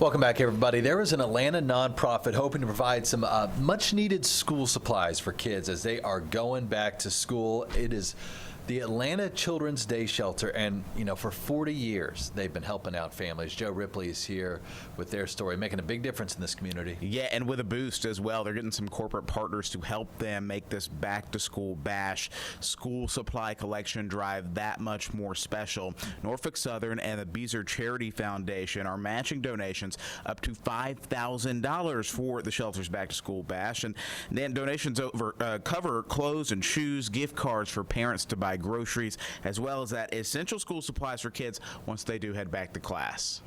Welcome back, everybody. There is an Atlanta nonprofit hoping to provide some much-needed school supplies for kids as they are going back to school. It is the Atlanta Children's Day Shelter, and for 40 years they've been helping out families. Joe Ripley is here with their story, making a big difference in this community. Yeah, and with a boost as well. They're getting some corporate partners to help them make this back-to-school bash school supply collection drive that much more special. Norfolk Southern and the Beezer Charity Foundation are matching donations up to $5,000 for the shelter's back-to-school bash, and then donations cover clothes and shoes, gift cards for parents to buy groceries, as well as that essential school supplies for kids once they do head back to class.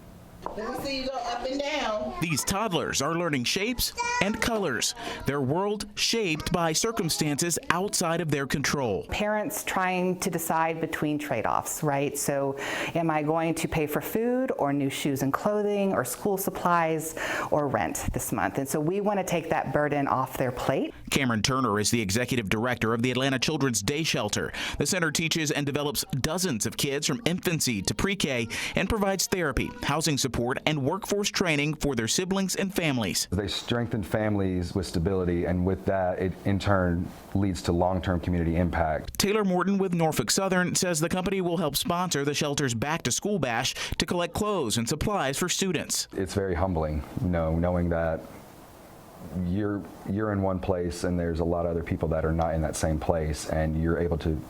Let me see you go up and down. These toddlers are learning shapes and colors, their world shaped by circumstances outside of their control. Parents trying to decide between trade-offs, right? So am I going to pay for food or new shoes and clothing or school supplies or rent this month? And so we want to take that burden off their plate. Cameron Turner is the executive director of the Atlanta Children's Day Shelter. The center teaches and develops dozens of kids from infancy to pre-K and provides therapy, housing support, and workforce training for their siblings and families. They strengthen families with stability, and with that, it in turn leads to long-term community impact. Taylor Morton with Norfolk Southern says the company will help sponsor the shelter's back-to-school bash to collect clothes and supplies for students. It's very humbling, knowing that you're in one place and there's a lot of other people that are not in that same place, and you're able to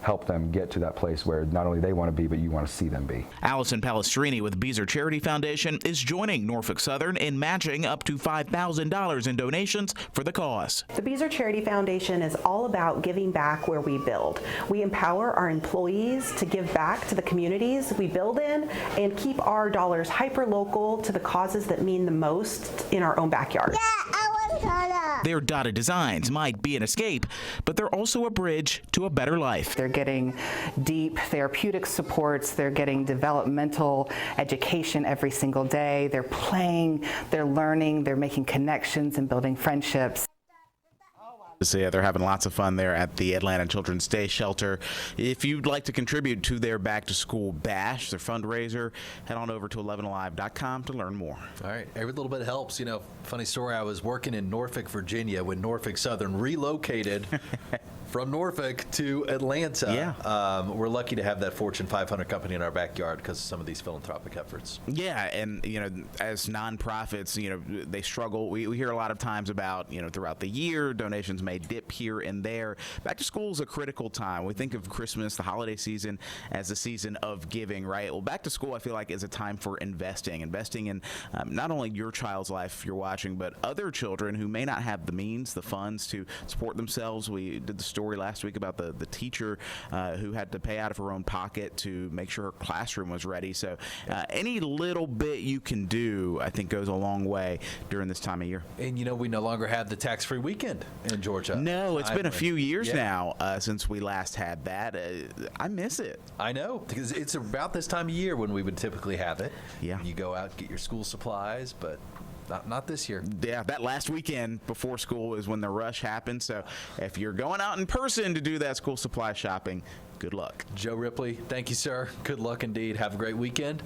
help them get to that place where not only they want to be, but you want to see them be. Allison Palestrini with Beezer Charity Foundation is joining Norfolk Southern in matching up to $5,000 in donations for the cause. The Beezer Charity Foundation is all about giving back where we build. We empower our employees to give back to the communities we build in and keep our dollars hyper-local to the causes that mean the most in our own backyard. Their dotted designs might be an escape, but they're also a bridge to a better life. They're getting deep therapeutic supports, they're getting developmental education every single day, they're playing, they're learning, they're making connections and building friendships. So yeah, they're having lots of fun there at the Atlanta Children's Day Shelter. If you'd like to contribute to their back-to-school bash, their fundraiser, head on over to 11alive.com to learn more. All right, every little bit helps. Funny story, I was working in Norfolk, Virginia when Norfolk Southern relocated from Norfolk to Atlanta. Yeah. We're lucky to have that Fortune 500 company in our backyard because of some of these philanthropic efforts. Yeah, and as nonprofits, they struggle. We hear a lot of times about, throughout the year, donations may dip here and there. Back to school is a critical time. We think of Christmas, the holiday season, as a season of giving, right? Well, back to school, I feel like, is a time for investing in not only your child's life if you're watching, but other children who may not have the means, the funds to support themselves. We did the story last week about the teacher who had to pay out of her own pocket to make sure her classroom was ready. So any little bit you can do, I think, goes a long way during this time of year. And we no longer have the tax-free weekend in Georgia. No, it's been a few years now since we last had that. I miss it. I know, because it's about this time of year when we would typically have it. Yeah. You go out, get your school supplies, but not this year. Yeah, that last weekend before school is when the rush happens. So if you're going out in person to do that school supply shopping, good luck. Joe Ripley, thank you, sir. Good luck indeed. Have a great weekend.